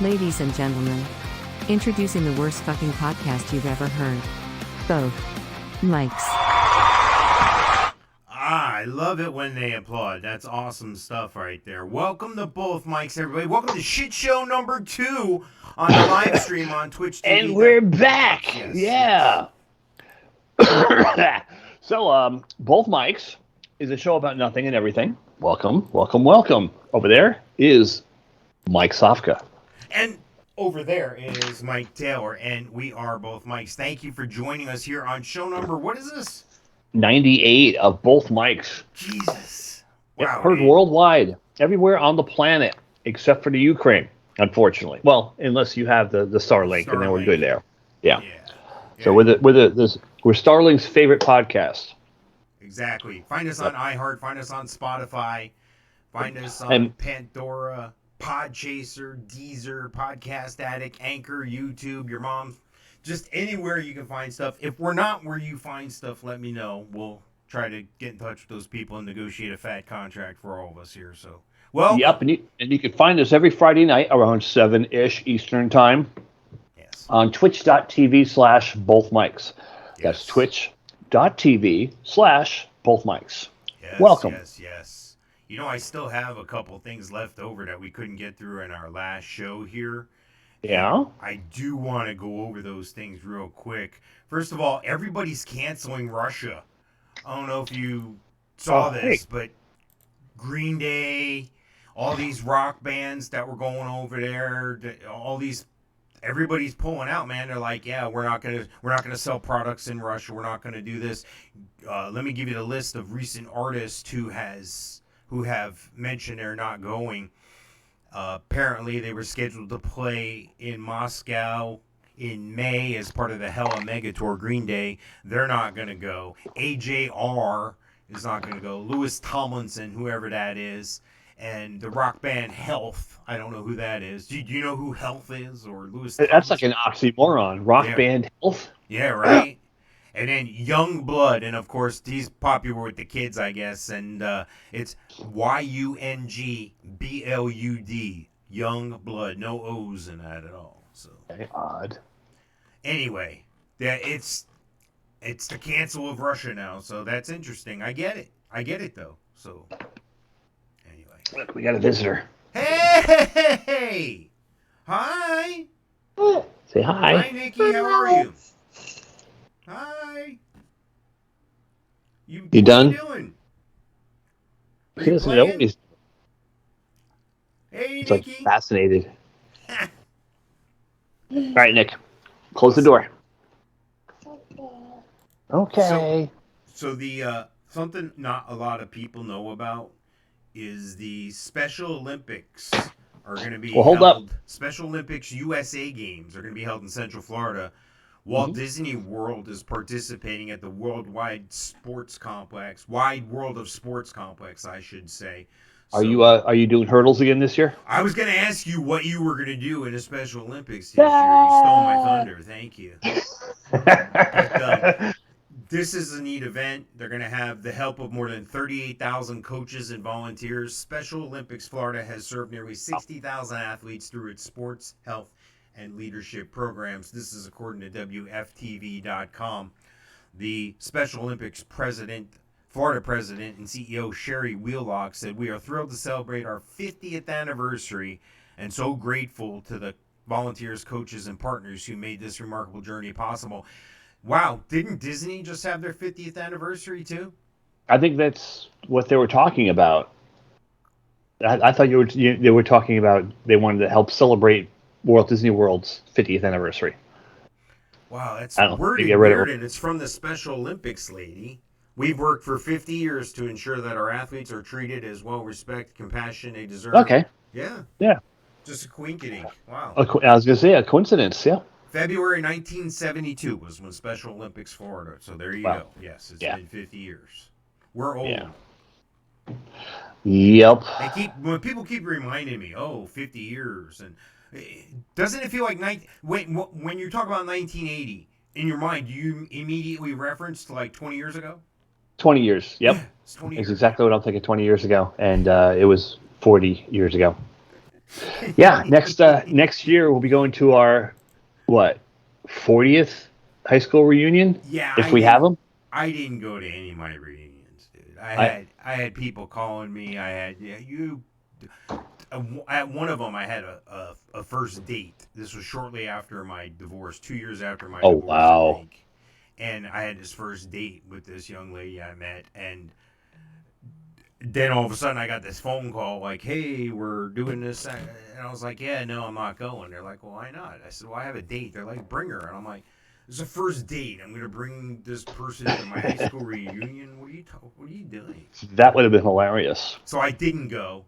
Ladies and gentlemen, introducing the worst fucking podcast you've ever heard. Both mics. I love it when they applaud. That's awesome stuff right there. Welcome to Both Mics, everybody. Welcome to shit show number 2 on the live stream on Twitch TV. And we're back. Yes, yeah. So, Both Mics is a show about nothing and everything. Welcome, welcome, welcome. Over there is Mike Sofka. And over there is Mike Taylor, and we are Both Mics. Thank you for joining us here on show number, what is this? 98 of Both Mics. Jesus. Wow. Heard worldwide, everywhere on the planet, except for the Ukraine, unfortunately. Well, unless you have the Starlink, and then we're good there. Yeah. So we're Starlink's favorite podcast. Exactly. Find us on iHeart, find us on Spotify, find us on Pandora, Podchaser, Deezer, Podcast Addict, Anchor, YouTube, your mom, just anywhere you can find stuff. If we're not where you find stuff, let me know. We'll try to get in touch with those people and negotiate a fat contract for all of us here. So, well, yep, and you can find us every Friday night around 7-ish Eastern time. Yes. On twitch.tv/bothmics. That's twitch.tv/bothmics. Yes, welcome. Yes. You know, I still have a couple things left over that we couldn't get through in our last show here. Yeah? I do want to go over those things real quick. First of all, everybody's canceling Russia. I don't know if you saw this, but Green Day, all these rock bands that were going over there, everybody's pulling out, man. They're like, yeah, we're not gonna sell products in Russia. We're not gonna do this. Let me give you the list of recent artists who have mentioned they're not going. Apparently, they were scheduled to play in Moscow in May as part of the Hella Mega Tour. Green Day, they're not going to go. AJR is not going to go. Louis Tomlinson, whoever that is, and the rock band Health. I don't know who that is. Do you know who Health is, or Louis Tomlinson? That's like an oxymoron. Rock band Health? Yeah, right? And then Young Blood, and of course he's popular with the kids, I guess, and it's YUNGBLUD, Young Blood, no O's in that at all. So odd. Anyway, it's the cancel of Russia now, so that's interesting. I get it though. So anyway, look, we got a visitor. Hey, hi. Say hi. Hi, Nikki. How are you? Hi. You what done? What are you doing? He doesn't know what he's doing. Hey, he's Nikki. Like fascinated. All right, Nick. Close the door. Okay. So the something not a lot of people know about is the Special Olympics are going to be hold up. Special Olympics USA Games are going to be held in Central Florida. Walt Disney World is participating at the Wide World of Sports Complex, I should say. So, are you doing hurdles again this year? I was going to ask you what you were going to do in the Special Olympics this year. You stole my thunder. Thank you. But, this is a neat event. They're going to have the help of more than 38,000 coaches and volunteers. Special Olympics Florida has served nearly 60,000 athletes through its sports, health, and leadership programs. This is according to WFTV.com. The Special Olympics Florida president and CEO Sherry Wheelock said, "We are thrilled to celebrate our 50th anniversary and so grateful to the volunteers, coaches, and partners who made this remarkable journey possible." Wow, didn't Disney just have their 50th anniversary too? I think that's what they were talking about. I thought they were talking about they wanted to help celebrate Walt Disney World's 50th anniversary. Wow, that's weird, and it's from the Special Olympics lady. We've worked for 50 years to ensure that our athletes are treated as well-respected, compassion they deserve. Okay. Yeah. Just a quinkity. Wow. I was going to say a coincidence, yeah. February 1972 was when Special Olympics Florida. So there you go. Yes, it's been 50 years. We're old. Yeah. Yep. When people keep reminding me, 50 years, and doesn't it feel like when you talk about 1980 in your mind, do you immediately reference to like 20 years ago? 20 years. Yep. Yeah, it's 20 That's years. exactly what I'm thinking. 20 years ago, and it was 40 years ago. Yeah, next year we'll be going to our what 40th high school reunion Yeah, if we have them. I didn't go to any of my reunions, dude. I I had people calling me. I had at one of them I had a first date. This was shortly after my divorce, 2 years after my Oh divorce, I wow. think. And I had this first date with this young lady I met, and then all of a sudden I got this phone call like, "Hey, we're doing this," and I was like, "Yeah, no, I'm not going." They're like, "Well, why not?" I said, "Well, I have a date." They're like, "Bring her," and I'm like, "It's a first date. I'm gonna bring this person to my high school reunion. What are you doing?" That would have been hilarious. So I didn't go.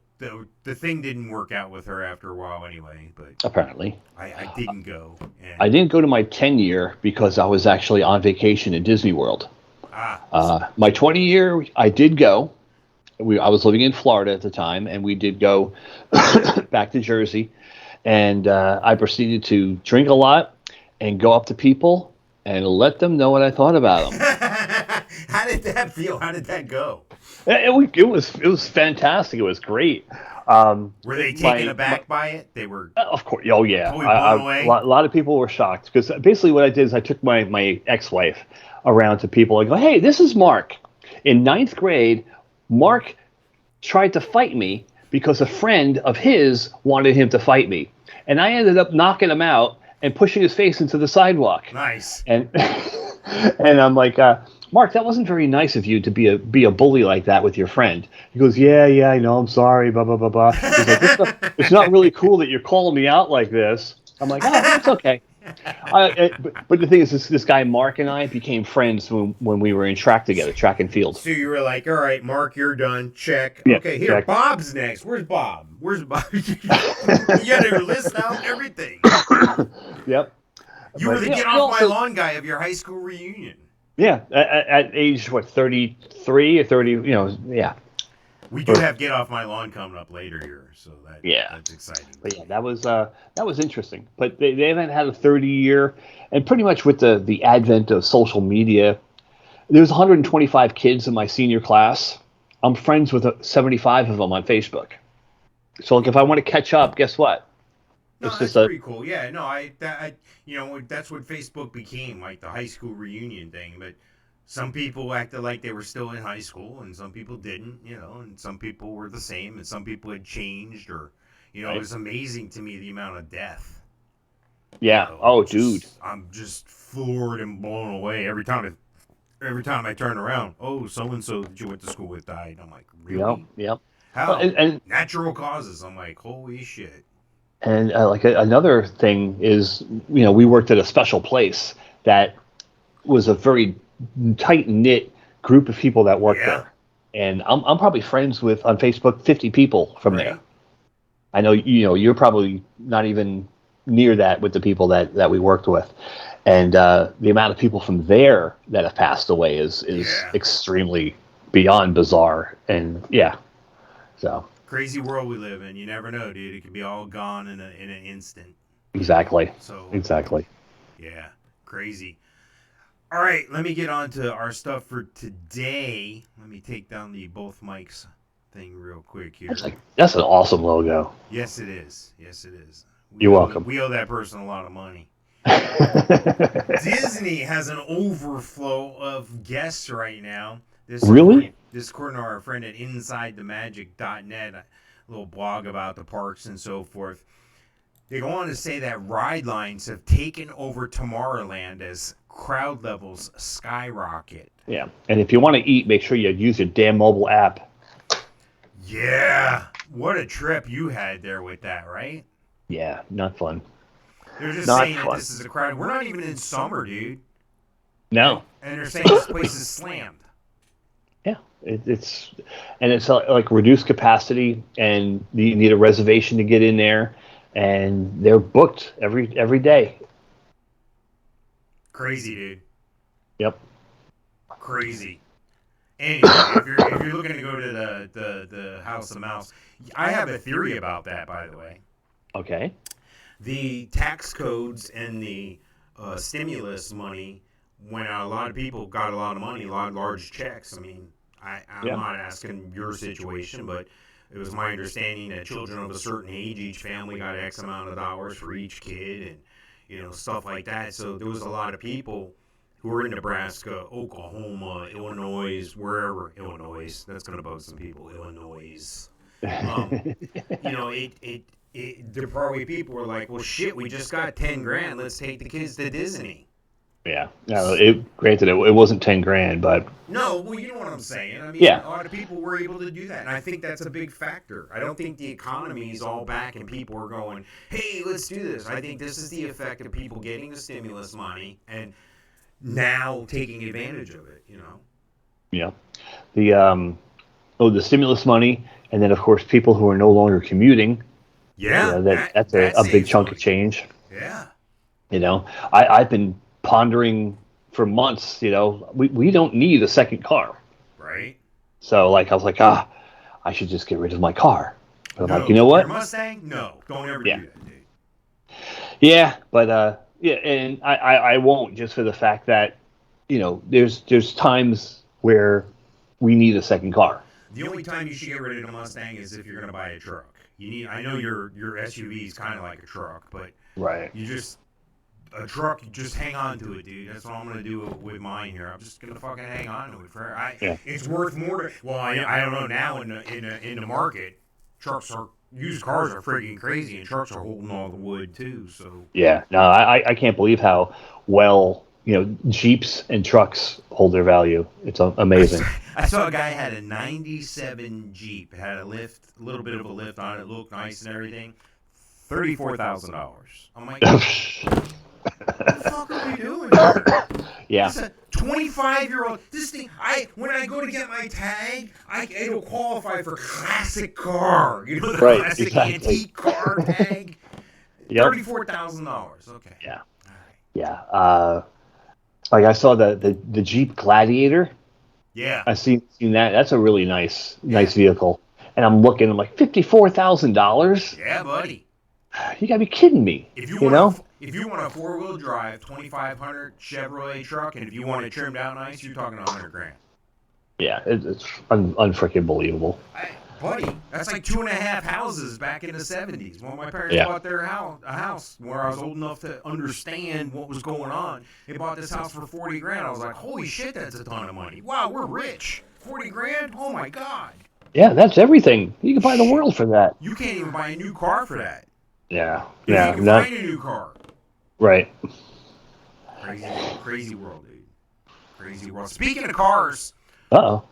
The thing didn't work out with her after a while anyway, but Apparently, I didn't go. I And didn't go to my 10 year because I was actually on vacation in Disney World. ah, My 20 year, I did go. I was living in Florida at the time, and we did go back to Jersey, and I proceeded to drink a lot and go up to people and let them know what I thought about them. how did that feel? How did that go? It was fantastic. It was great. Were they taken My aback by it? They were Of course, oh yeah. totally blown away. A lot of people were shocked because basically what I did is I took my ex-wife around to people and go, "Hey, this is Mark. In ninth grade, Mark tried to fight me because a friend of his wanted him to fight me, and I ended up knocking him out and pushing his face into the sidewalk." Nice. And and I'm like, "Mark, that wasn't very nice of you to be a bully like that with your friend." He goes, "Yeah, I know. I'm sorry. Blah blah blah blah." He's like, "It's not really cool that you're calling me out like this." I'm like, "Oh, it's okay." But the thing is, this guy Mark and I became friends when we were in track together, track and field. So you were like, "All right, Mark, you're done. Check. Yeah, Okay, here, check. Bob's next. Where's Bob? Where's Bob?" You had to list out everything. Yep. You were But the yeah, get we off my also lawn guy of your high school reunion. yeah at age what 33 or 30, yeah. We do have get off my lawn coming up later here, so Yeah. that's exciting. But yeah, that was interesting. But they haven't had a 30 year, and pretty much with the advent of social media, there's 125 kids in my senior class. I'm friends with 75 of them on Facebook. So like if I want to catch up, guess what? No, It's that's just a pretty cool. Yeah, no, that's what Facebook became, like the high school reunion thing. But some people acted like they were still in high school, and some people didn't, and some people were the same, and some people had changed, or, it right. was amazing to me the amount of death. Yeah. Oh, dude. I'm just floored and blown away every time I turn around. Oh, so and so that you went to school with died. I'm like, Yep. really? Yep. How? And Natural causes. I'm like, holy shit. And like another thing is, we worked at a special place that was a very tight knit group of people that worked Yeah. there, and I'm probably friends with on Facebook 50 people from Right. there. I know you're probably not even near that with the people that we worked with, and the amount of people from there that have passed away is Yeah. extremely beyond bizarre, and yeah, so Crazy world we live in. You never know, dude. It could be all gone in an instant. exactly, So exactly. yeah, crazy. All right, let me get on to our stuff for today. Let me take down the both mics thing real quick here. That's an awesome logo. Yes, it is. Yes, it is. You're welcome. We owe that person a lot of money. Disney has an overflow of guests right now. Really? This according to our friend at InsideTheMagic.net, a little blog about the parks and so forth. They go on to say that ride lines have taken over Tomorrowland as crowd levels skyrocket. Yeah, and if you want to eat, make sure you use your damn mobile app. Yeah, what a trip you had there with that, right? Yeah, not fun. They're just Not saying fun. that this is a crowd. We're not even in summer, dude. No. And they're saying this place is slammed. Yeah, it's like reduced capacity, and you need a reservation to get in there, and they're booked every day. Crazy, dude. Yep. Crazy. Anyway, if you're looking to go to the House of Mouse, I have a theory about that, by the way. Okay. The tax codes and the stimulus money went out. A lot of people got a lot of money, a lot of large checks. I mean, I'm not asking your situation, but it was my understanding that children of a certain age, each family got X amount of dollars for each kid, and stuff like that. So there was a lot of people who were in Nebraska, Oklahoma, Illinois, wherever. Illinois, that's going to bug some people. Illinois. The Broadway people were like, well, shit, we just got 10 grand. Let's take the kids to Disney. Yeah. No, granted, it wasn't 10 grand, but. No, well, you know what I'm saying. I mean, a lot of people were able to do that. And I think that's a big factor. I don't think the economy is all back and people are going, hey, let's do this. I think this is the effect of people getting the stimulus money and now taking advantage of it, Yeah. The stimulus money, and then, of course, people who are no longer commuting. Yeah. That's a big chunk of change. Yeah. I've been pondering for months, we don't need a second car. Right. So, I was like, I should just get rid of my car. But I'm like, you know Your what? Mustang? No, don't ever do that, dude. Yeah, but, and I won't, just for the fact that, there's times where we need a second car. The only time you should get rid of a Mustang is if you're going to buy a truck. I know your SUV is kind of like a truck, but right. A truck, you just hang on to it, dude. That's what I'm gonna do with mine here. I'm just gonna fucking hang on to it. It's worth more to. Well, I don't know now in the market, used cars are freaking crazy, and trucks are holding all the wood too. So yeah, no, I can't believe how well Jeeps and trucks hold their value. It's amazing. I saw a guy had a '97 Jeep. It had a little bit of a lift on it. Looked nice and everything. $34,000. I'm like. What the fuck are we doing? Yeah. It's a 25-year-old. This thing, when I go to get my tag, it'll qualify for classic car. The classic antique car tag. Yep. $34,000. Okay. Yeah. All right. Yeah. I saw the Jeep Gladiator. Yeah. I seen that. That's a really nice vehicle. And I'm looking. I'm like $54,000. Yeah, buddy. You gotta be kidding me. If you want a 4-wheel drive 2500 Chevrolet truck, and if you want it trimmed out nice, you're talking $100,000. Yeah, it's unfreaking believable. Buddy, that's like 2.5 houses back in the 70s when my parents bought their a house where I was old enough to understand what was going on. They bought this house for $40,000. I was like, holy shit, that's a ton of money. Wow, we're rich. $40,000? Oh my god. Yeah, that's everything. You can buy the world for that. You can't even buy a new car for that. Yeah. You can find a new car. Right. Crazy world, dude. Crazy world. Speaking of cars, our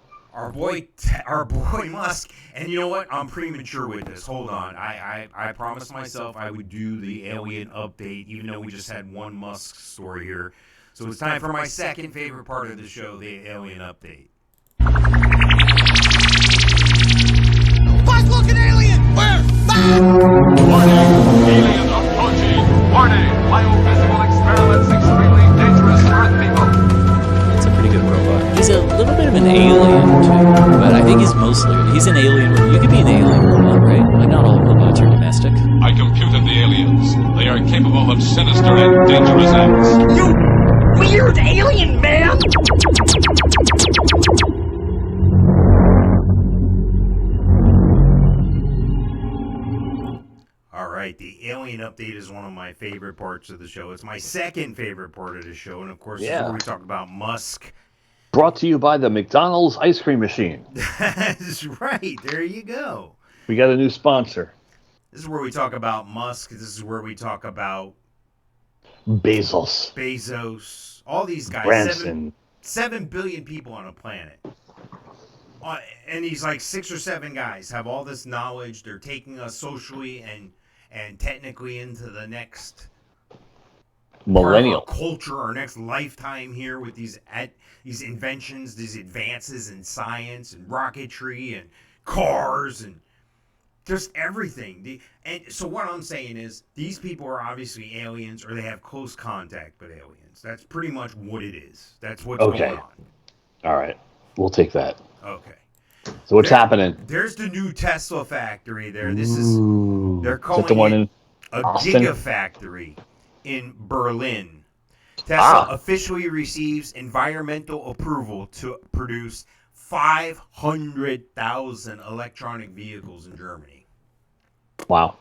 boy Musk, and you know what? I'm premature with this. Hold on. I promised myself I would do the alien update, even though we just had one Musk story here. So it's time for my second favorite part of the show, the alien update. Fast-looking alien! Where? Warning! Alien approaching! Warning! Biophysical experiments extremely dangerous to Earth people! It's a pretty good robot. He's a little bit of an alien, too. But I think he's an alien. You could be an alien robot, right? Like, not all robots are domestic. I computed the aliens. They are capable of sinister and dangerous acts. You weird alien man! Alright, the alien update is one of my favorite parts of the show. It's my second favorite part of the show, and of course, this is where we talk about Musk. Brought to you by the McDonald's ice cream machine. That's right. There you go. We got a new sponsor. This is where we talk about Musk. This is where we talk about Bezos. All these guys. Branson. 7 billion people on a planet. And these like 6 or 7 guys have all this knowledge. They're taking us socially and technically into the next millennial culture, our next lifetime here with these inventions, these advances in science and rocketry and cars and just everything. And so what I'm saying is these people are obviously aliens, or they have close contact with aliens. That's pretty much what it is. That's what's going on. All right. We'll take that. Okay. So what's happening? There's the new Tesla factory there. They're calling the one it in a Austin? Giga factory in Berlin. Tesla officially receives environmental approval to produce 500,000 electronic vehicles in Germany. Wow.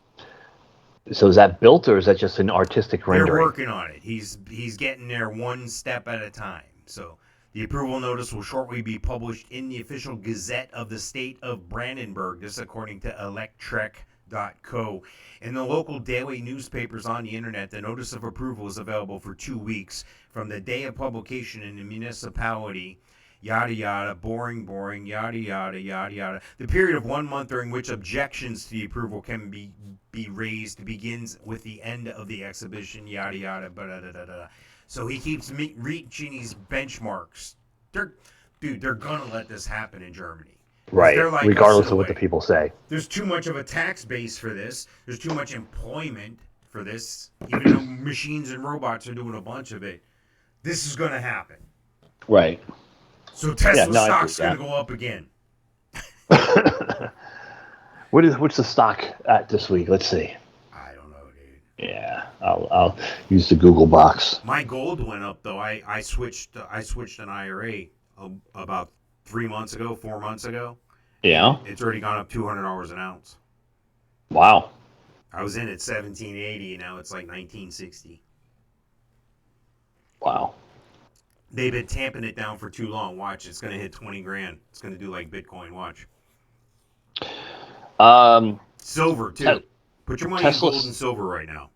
So is that built or is that just an artistic rendering? They're working on it. He's getting there one step at a time. So the approval notice will shortly be published in the official Gazette of the State of Brandenburg. This according to Electrek.co. In the local daily newspapers on the internet, the notice of approval is available for 2 weeks from the day of publication in the municipality. Yada yada, boring, yada yada, yada yada. The period of 1 month during which objections to the approval can be raised begins with the end of the exhibition. Yada yada, da. So he keeps reaching these benchmarks. They're gonna let this happen in Germany. Right, like, regardless of what the people say. There's too much of a tax base for this. There's too much employment for this. Even though machines and robots are doing a bunch of it, this is gonna happen. Right. So Tesla stock's going to go up again. What's the stock at this week? Let's see. I don't know, dude. Yeah, I'll use the Google box. My gold went up though. I switched an IRA about 4 months ago. Yeah. It's already gone up $200 an ounce. Wow. I was in at 1780, and now it's like 1960. Wow. They've been tamping it down for too long. Watch, it's going to hit 20 grand. It's going to do like Bitcoin. Watch. Silver too. Put your money in gold and silver right now.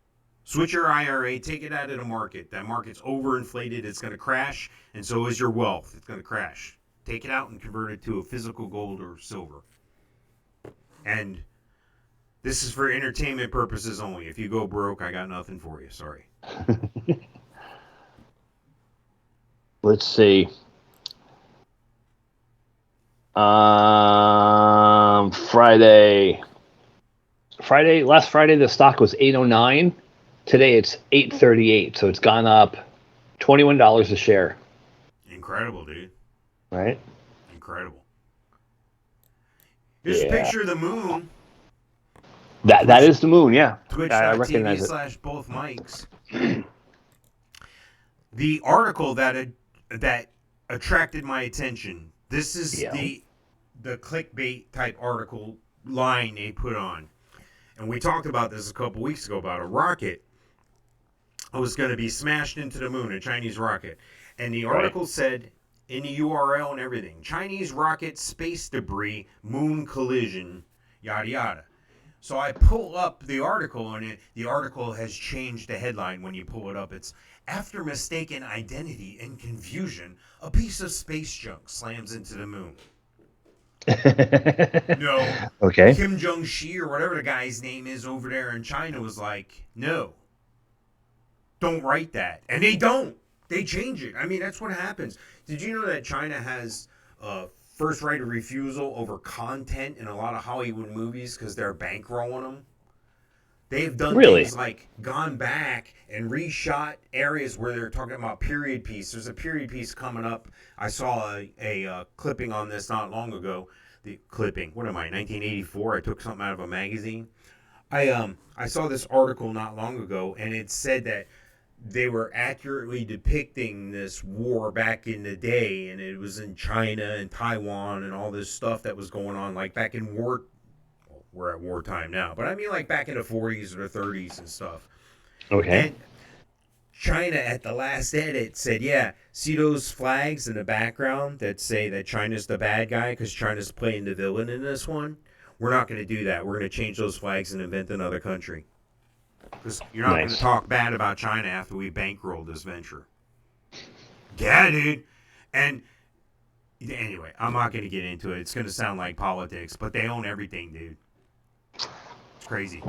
Switch your IRA. Take it out of the market. That market's overinflated. It's going to crash, and so is your wealth. It's going to crash. Take it out and convert it to a physical gold or silver. And this is for entertainment purposes only. If you go broke, I got nothing for you. Sorry. Let's see. Last Friday, the stock was 809. Today it's 838. So it's gone up $21 a share. Incredible, dude. Right? Incredible. Here's a picture of the moon. That is the moon, yeah. Twitch.tv / both mics. The article that attracted my attention. This is the clickbait type article line they put on. And we talked about this a couple weeks ago about a rocket that was going to be smashed into the moon, a Chinese rocket. And the article said, in the URL and everything, Chinese rocket space debris, moon collision, yada yada. So I pull up the article, and the article has changed the headline when you pull it up. It's, after mistaken identity and confusion, a piece of space junk slams into the moon. No. Okay. Kim Jong-shi or whatever the guy's name is over there in China was like, no, don't write that. And they don't. They change it. I mean, that's what happens. Did you know that China has first right of refusal over content in a lot of Hollywood movies because they're bankrolling them? They've done things like gone back and reshot areas where they're talking about period piece. There's a period piece coming up. I saw a clipping on this not long ago. The clipping, what am I, 1984? I took something out of a magazine. I saw this article not long ago, and it said that they were accurately depicting this war back in the day, and it was in China and Taiwan and all this stuff that was going on, like back in war. Well, we're at wartime now, but I mean like back in the 40s or the 30s and stuff. Okay. And China at the last edit said, yeah, see those flags in the background that say that China's the bad guy because China's playing the villain in this one? We're not going to do that. We're going to change those flags and invent another country. Because you're not going to talk bad about China after we bankrolled this venture. Yeah, dude. And anyway, I'm not going to get into it. It's going to sound like politics, but they own everything, dude. It's crazy.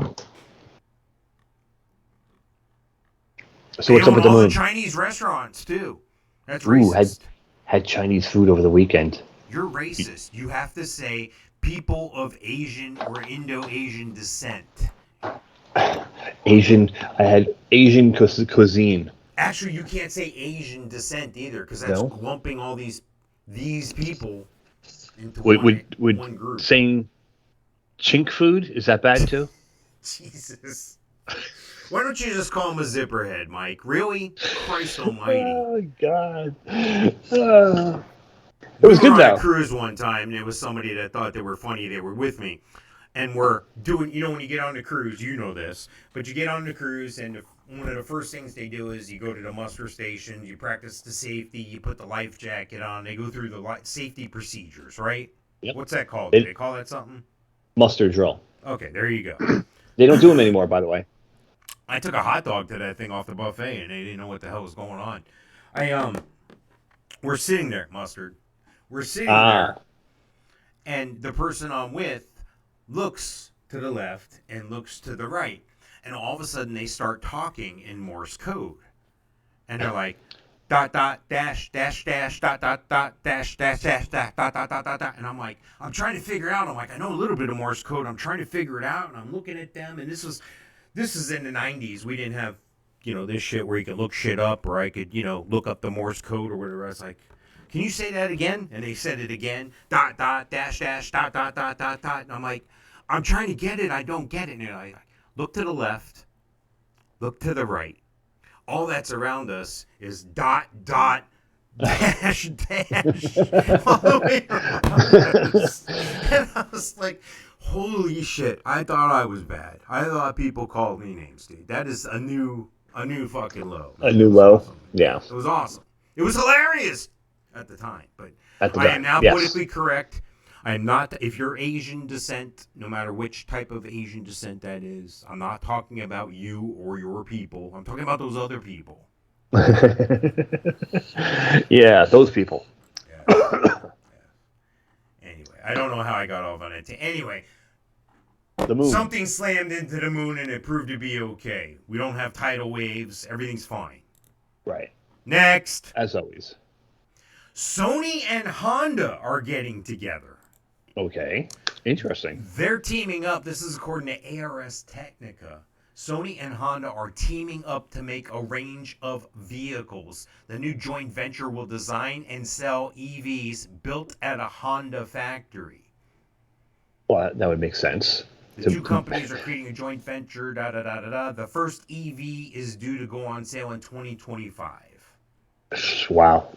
So what's up with the moon? All the Chinese restaurants, too. That's racist. Had Chinese food over the weekend. You're racist. You have to say people of Asian or Indo-Asian descent. Asian. I had Asian cuisine. Actually, you can't say Asian descent either, because that's lumping all these people into one group. Saying chink food, is that bad too? Jesus. Why don't you just call him a zipperhead, Mike? Really? Christ almighty. Oh, God. It was we were good on though. a cruise one time, and it was somebody that thought they were funny. They were with me, and we're doing. You know, when you get on the cruise, you know this, but you get on the cruise, and one of the first things they do is you go to the muster station, you practice the safety, you put the life jacket on, they go through the safety procedures, right? Yep. What's that called? Do they call that something? Muster drill. Okay, there you go. They don't do them anymore, by the way. I took a hot dog to that thing off the buffet, and they didn't know what the hell was going on. We're sitting there, Mustard. We're sitting there, and the person I'm with looks to the left and looks to the right, and all of a sudden they start talking in Morse code, and they're like, dot dot dash dash dash dot dot dot dash dash dash dot dot dot dot dot, and I'm like, I'm trying to figure out. I'm like, I know a little bit of Morse code. I'm trying to figure it out, and I'm looking at them, and this is in the 90s. We didn't have, this shit where you could look shit up, or I could, look up the Morse code or whatever. I was like, can you say that again? And they said it again. Dot, dot, dash, dash, dot, dot, dot, dot, dot. And I'm like, I'm trying to get it. I don't get it. And I look to the left, look to the right. All that's around us is dot, dot, dash, dash. All the way around us. And I was like, holy shit. I thought I was bad. I thought people called me names, dude. That is a new fucking low. A new low? Awesome. Yeah. It was awesome. It was hilarious at the time. But I am now politically correct. I am not, if you're Asian descent, no matter which type of Asian descent that is, I'm not talking about you or your people. I'm talking about those other people. Yeah, those people. Yeah. Anyway, I don't know how I got off on it. Anyway, the moon. Something slammed into the moon and it proved to be okay. We don't have tidal waves. Everything's fine. Right. Next. As always. Sony and Honda are getting together. Okay. Interesting. They're teaming up. This is according to ARS Technica. Sony and Honda are teaming up to make a range of vehicles. The new joint venture will design and sell EVs built at a Honda factory. Well, that would make sense. The two companies are creating a joint venture. The first EV is due to go on sale in 2025. Wow.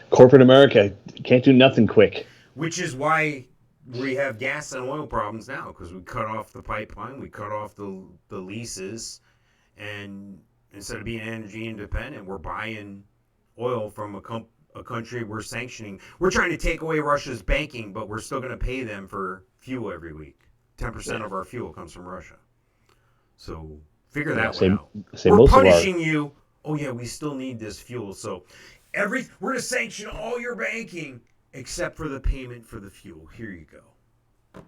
Corporate America can't do nothing quick. Which is why we have gas and oil problems now, because we cut off the pipeline, we cut off the leases, and instead of being energy independent, we're buying oil from a country we're sanctioning. We're trying to take away Russia's banking, but we're still going to pay them for fuel every week. 10% of our fuel comes from Russia. So figure that one out. We're punishing you. Oh yeah, we still need this fuel. So we're going to sanction all your banking except for the payment for the fuel. Here you go.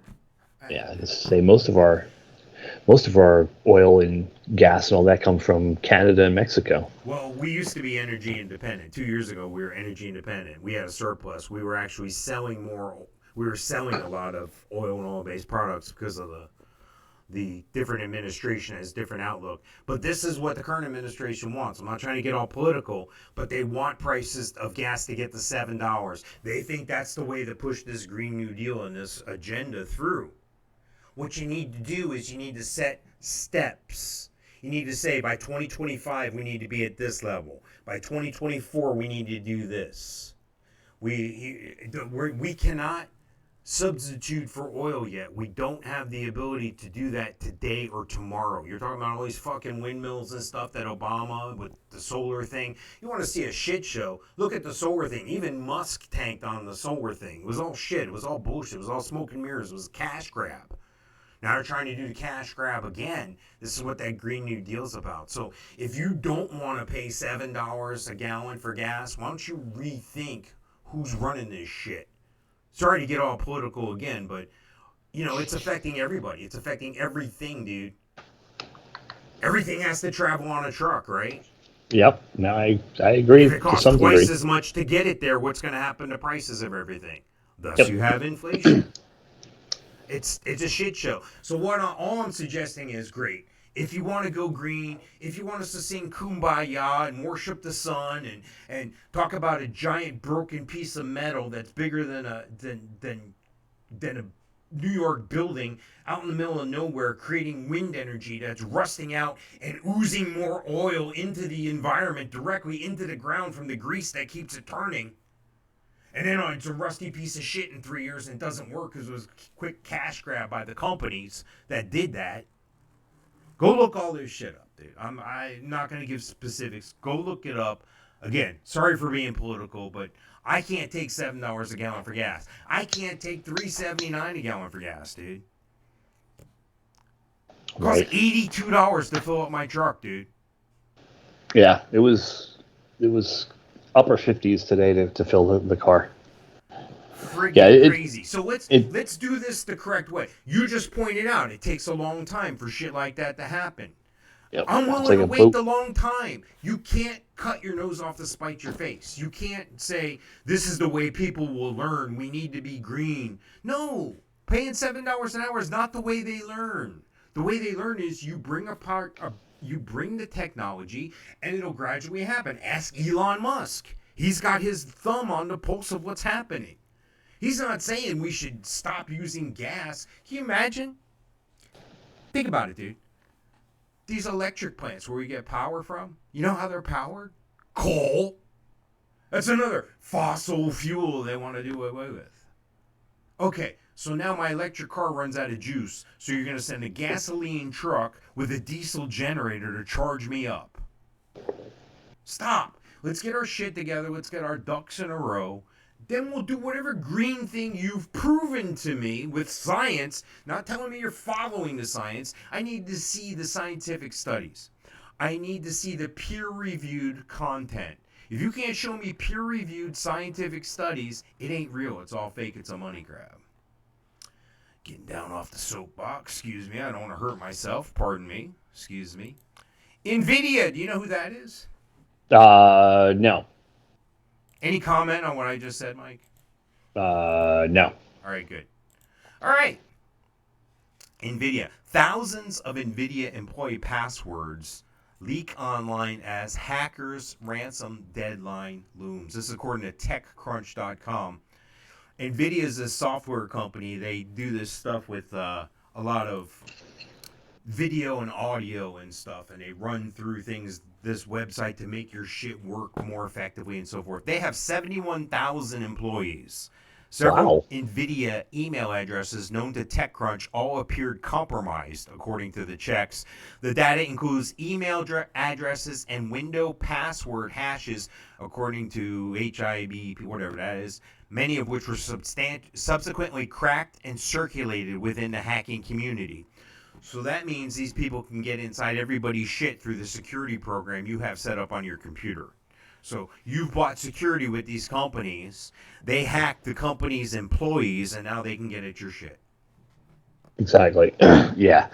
Yeah, I say most of our oil and gas and all that come from Canada and Mexico. Well, we used to be energy independent. 2 years ago, we were energy independent. We had a surplus. We were actually selling more. We were selling a lot of oil and oil-based products because of the different administration has different outlook. But this is what the current administration wants. I'm not trying to get all political, but they want prices of gas to get to $7. They think that's the way to push this Green New Deal and this agenda through. What you need to do is you need to set steps. You need to say by 2025 we need to be at this level. By 2024 we need to do this. We cannot substitute for oil yet. We don't have the ability to do that today or tomorrow. You're talking about all these fucking windmills and stuff that Obama with the solar thing. You want to see a shit show? Look at the solar thing. Even Musk tanked on the solar thing. It was all shit. It was all bullshit. It was all smoke and mirrors. It was a cash grab. Now they're trying to do the cash grab again. This is what that Green New Deal's about. So if you don't want to pay $7 a gallon for gas, why don't you rethink who's running this shit? Sorry to get all political again, but, it's affecting everybody. It's affecting everything, dude. Everything has to travel on a truck, right? Yep. No, I agree. If it costs twice as much to get it there, what's going to happen to prices of everything? Thus, you have inflation. It's a shit show. So all I'm suggesting is, great. If you want to go green, if you want us to sing Kumbaya and worship the sun and talk about a giant broken piece of metal that's bigger than a New York building out in the middle of nowhere, creating wind energy that's rusting out and oozing more oil into the environment, directly into the ground from the grease that keeps it turning. And then it's a rusty piece of shit in 3 years and it doesn't work because it was a quick cash grab by the companies that did that. Go look all this shit up, dude. I'm not going to give specifics. Go look it up. Again, sorry for being political, but I can't take $7 a gallon for gas. I can't take $3.79 a gallon for gas, dude. It costs $82 to fill up my truck, dude. Yeah, it was upper 50s today to fill the car. Friggin' crazy. So let's do this the correct way. You just pointed out it takes a long time for shit like that to happen. Yep. I'm willing to wait the long time. You can't cut your nose off to spite your face. You can't say, this is the way people will learn. We need to be green. No. Paying $7 an hour is not the way they learn. The way they learn is you bring the technology, and it'll gradually happen. Ask Elon Musk. He's got his thumb on the pulse of what's happening. He's not saying we should stop using gas. Can you imagine? Think about it, dude. These electric plants where we get power from, you know how they're powered? Coal. That's another fossil fuel they want to do away with. Okay, so now my electric car runs out of juice, so you're going to send a gasoline truck with a diesel generator to charge me up. Stop. Let's get our shit together. Let's get our ducks in a row. Then we'll do whatever green thing you've proven to me with science, not telling me you're following the science. I need to see the scientific studies. I need to see the peer-reviewed content. If you can't show me peer-reviewed scientific studies, it ain't real. It's all fake. It's a money grab. Getting down off the soapbox. Excuse me. I don't want to hurt myself. Pardon me. Excuse me. Nvidia. Do you know who that is? No. Any comment on what I just said, Mike? No. All right, good. All right. Nvidia. Thousands of Nvidia employee passwords leak online as hackers' ransom deadline looms. This is according to TechCrunch.com. Nvidia is a software company. They do this stuff with a lot of video and audio and stuff, and they run through this website to make your shit work more effectively and so forth. They have 71,000 employees. Several Nvidia email addresses known to TechCrunch all appeared compromised, according to the checks. The data includes email addresses and window password hashes, according to HIB, whatever that is, many of which were subsequently cracked and circulated within the hacking community. So that means these people can get inside everybody's shit through the security program you have set up on your computer. So you've bought security with these companies. They hack the company's employees, and now they can get at your shit. Exactly. Yeah.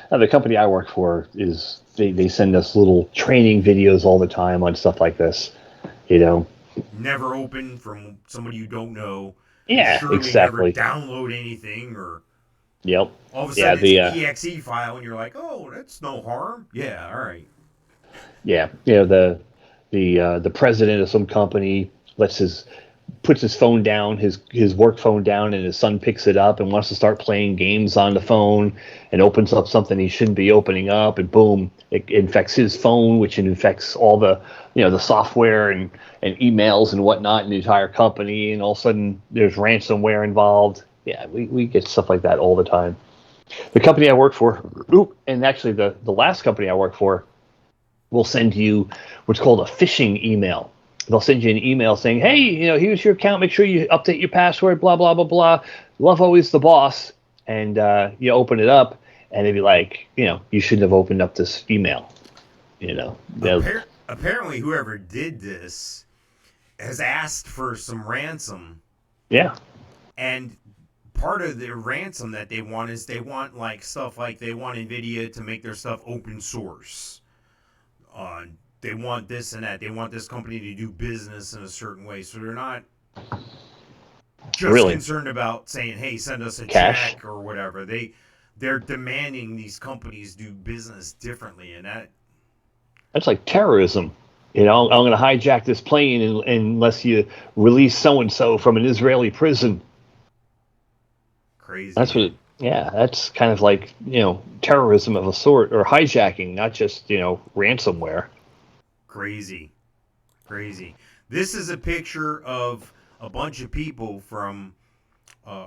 The company I work for is they send us little training videos all the time on stuff like this. You know. Never open from somebody you don't know. Yeah, exactly. Never download anything or. Yep. All of a sudden it's an EXE file, and you're like, oh, that's no harm. Yeah, all right. Yeah, you know, the president of some company puts his phone down, his work phone down, and his son picks it up and wants to start playing games on the phone and opens up something he shouldn't be opening up, and boom, it infects his phone, which infects all the the software and emails and whatnot in the entire company, and all of a sudden there's ransomware involved. Yeah, we get stuff like that all the time. The company I work for, and actually the last company I work for, will send you what's called a phishing email. They'll send you an email saying, hey, here's your account. Make sure you update your password, blah, blah, blah, blah. Love always the boss. And you open it up, and they'd be like, you shouldn't have opened up this email. Apparently, whoever did this has asked for some ransom. Yeah. And part of their ransom that they want is they want stuff like they want Nvidia to make their stuff open source. They want this and that. They want this company to do business in a certain way. So they're not just concerned about saying, hey, send us a check or whatever. They're demanding these companies do business differently, and that's like terrorism. I'm going to hijack this plane unless you release so-and-so from an Israeli prison. Crazy. That's what. That's kind of like terrorism of a sort, or hijacking, not just Ransomware. Crazy. This is a picture of a bunch of people from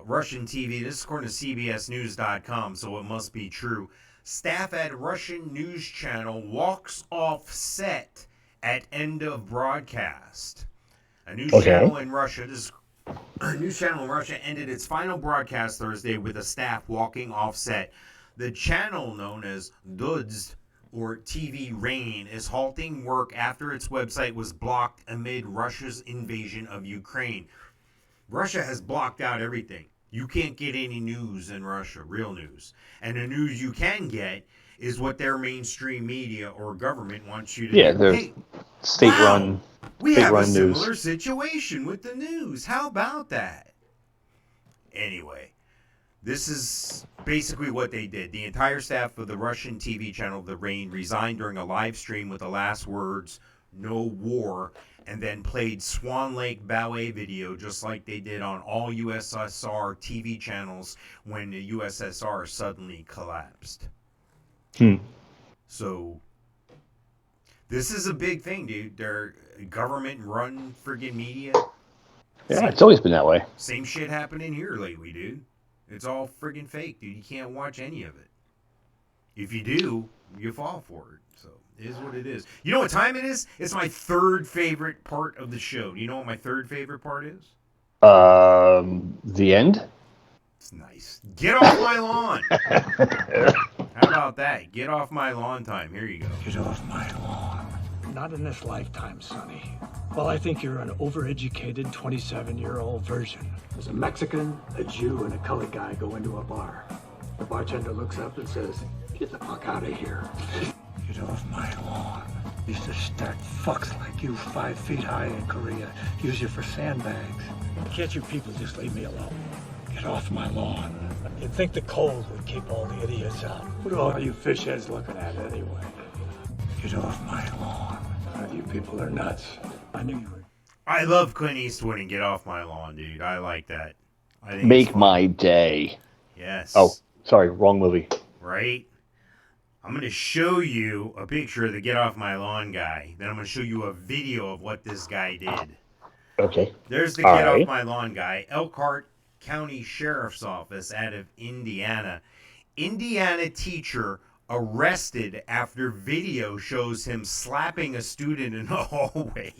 Russian TV. This is according to CBSNews.com, so it must be true. Staff at Russian news channel walks off set at end of broadcast. A news channel in Russia. A news channel in Russia ended its final broadcast Thursday with the staff walking off set. The channel, known as Duds, or TV Rain, is halting work after its website was blocked amid Russia's invasion of Ukraine. Russia has blocked out everything. You can't get any news in Russia, real news. And the news you can get is what their mainstream media or government wants you to Yeah, do. there's Hey, state-run we have a news. similar situation with the news. How about that? Anyway, this is basically what they did. The entire staff of the Russian TV channel The Rain resigned during a live stream with the last words, "No war," and then played Swan Lake ballet video just like they did on all USSR TV channels when the USSR suddenly collapsed. So this is a big thing, dude. They're government-run friggin' media. Yeah, it's always been that way. Same shit happening here lately, dude. It's all friggin' fake, dude. You can't watch any of it. If you do, you fall for it. So it is what it is. You know what time it is? It's my third favorite part of the show. Do you know what my third favorite part is? The end? It's nice. Get off my lawn. How about that? Get off my lawn time. Here you go. Get off my lawn. Not in this lifetime, Sonny. Well, I think you're an overeducated 27-year-old version. There's a Mexican, a Jew, and a colored guy go into a bar. The bartender looks up and says, "Get the fuck out of here." Get off my lawn. Used to stack fucks like you 5 feet high in Korea. Use you for sandbags. Can't you people just leave me alone? Get off my lawn. You'd think the cold would keep all the idiots out. What are all you fish heads looking at anyway? Get off my lawn. You people are nuts. I knew you were. I love Clint Eastwood and Get Off My Lawn, dude. I like that. I think Make my day. Yes. Oh, sorry, wrong movie. Right? I'm going to show you a picture of the Get Off My Lawn guy. Then I'm going to show you a video of what this guy did. Okay. There's the Get Off My Lawn guy. Elkhart County Sheriff's Office out of Indiana. Indiana teacher arrested after video shows him slapping a student in the hallway.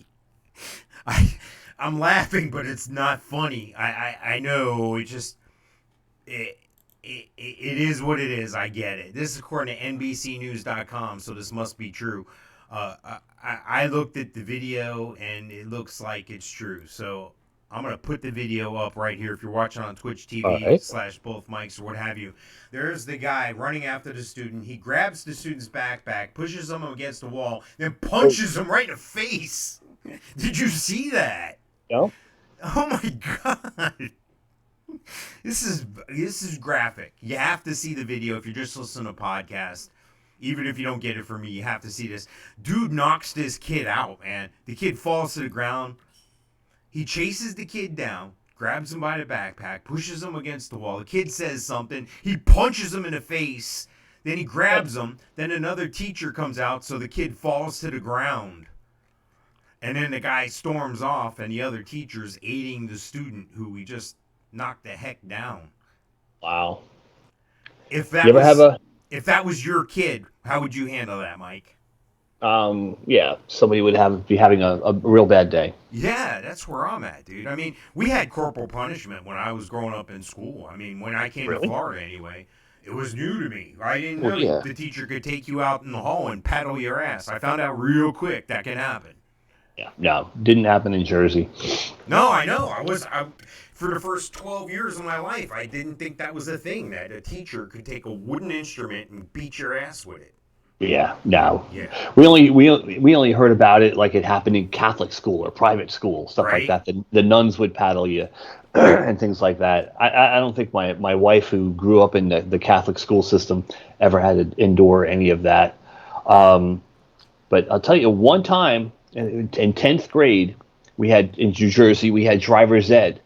I'm laughing, but it's not funny. I know. It just... It is what it is. I get it. This is according to NBCNews.com, so this must be true. I looked at the video, and it looks like it's true. So I'm going to put the video up right here if you're watching on Twitch TV / both mics or what have you. There's the guy running after the student. He grabs the student's backpack, pushes him against the wall, then punches him right in the face. Did you see that? No. Oh, my God. This is graphic. You have to see the video if you're just listening to a podcast. Even if you don't get it from me, you have to see this. Dude knocks this kid out, man. The kid falls to the ground. He chases the kid down, grabs him by the backpack, pushes him against the wall. The kid says something. He punches him in the face. Then he grabs him. Then another teacher comes out, so the kid falls to the ground. And then the guy storms off, and the other teacher's aiding the student who he just knocked the heck down. Wow. If that was your kid, how would you handle that, Mike? Yeah, somebody would be having a real bad day. Yeah, that's where I'm at, dude. I mean, we had corporal punishment when I was growing up in school. I mean, when I came to Florida anyway, it was new to me. I didn't know the teacher could take you out in the hall and paddle your ass. I found out real quick that can happen. Yeah, no, didn't happen in Jersey. No, I know. For the first 12 years of my life, I didn't think that was a thing, that a teacher could take a wooden instrument and beat your ass with it. Yeah, no. Yeah. We only heard about it like it happened in Catholic school or private school, stuff like that. The nuns would paddle you and things like that. I don't think my wife, who grew up in the Catholic school system, ever had to endure any of that. But I'll tell you, one time in 10th grade, we had in New Jersey, we had driver's ed.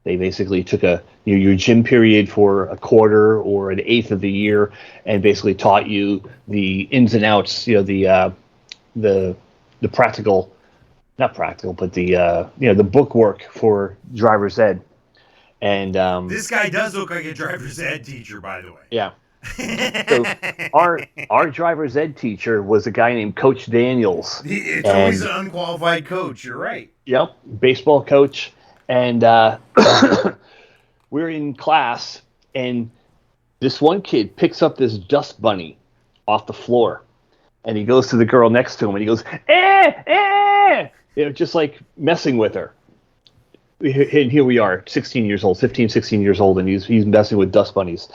They basically took your gym period for a quarter or an eighth of the year and basically taught you the ins and outs, the practical not practical, but the the bookwork for driver's ed. And this guy does look like a driver's ed teacher, by the way. Yeah. So our driver's ed teacher was a guy named Coach Daniels. It's always an unqualified coach. You're right. Yep, baseball coach, and we're in class, and this one kid picks up this dust bunny off the floor, and he goes to the girl next to him, and he goes, just like messing with her. And here we are, 16 years old, 15, 16 years old, and he's messing with dust bunnies.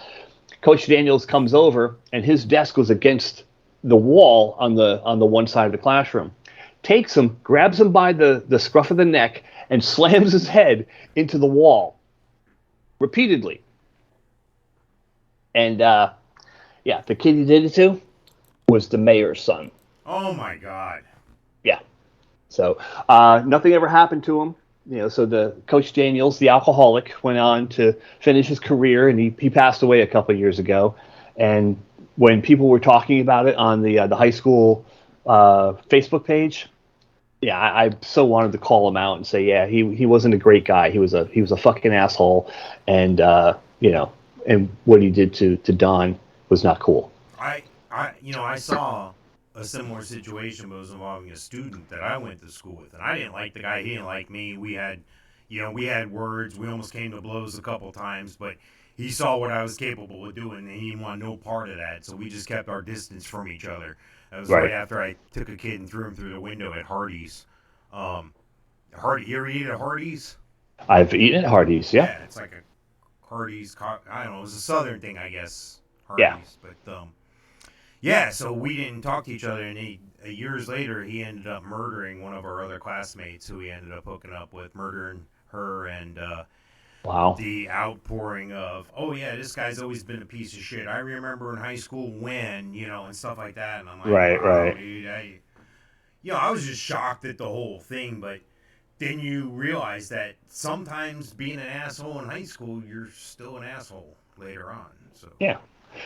Coach Daniels comes over, and his desk was against the wall on the one side of the classroom. Takes him, grabs him by the scruff of the neck, and slams his head into the wall repeatedly. And the kid he did it to was the mayor's son. Oh my God. Yeah. So nothing ever happened to him. So the Coach Daniels, the alcoholic, went on to finish his career, and he passed away a couple of years ago. And when people were talking about it on the high school Facebook page, I so wanted to call him out and say, he wasn't a great guy. He was a fucking asshole, and and what he did to Don was not cool. I saw a similar situation, but it was involving a student that I went to school with, and I didn't like the guy. He didn't like me. We had words. We almost came to blows a couple times, but he saw what I was capable of doing, and he didn't want no part of that. So we just kept our distance from each other. That was right after I took a kid and threw him through the window at Hardee's. You ever eat at Hardee's? I've eaten at Hardee's. Yeah, it's like a Hardee's. I don't know. It was a Southern thing, I guess. Hardee's, yeah, but so we didn't talk to each other, and years later, he ended up murdering one of our other classmates, who he ended up hooking up with, murdering her, and wow. The outpouring of, oh yeah, this guy's always been a piece of shit. I remember in high school when, and stuff like that, and I'm like, right. Dude, I was just shocked at the whole thing, but then you realize that sometimes being an asshole in high school, you're still an asshole later on. So yeah.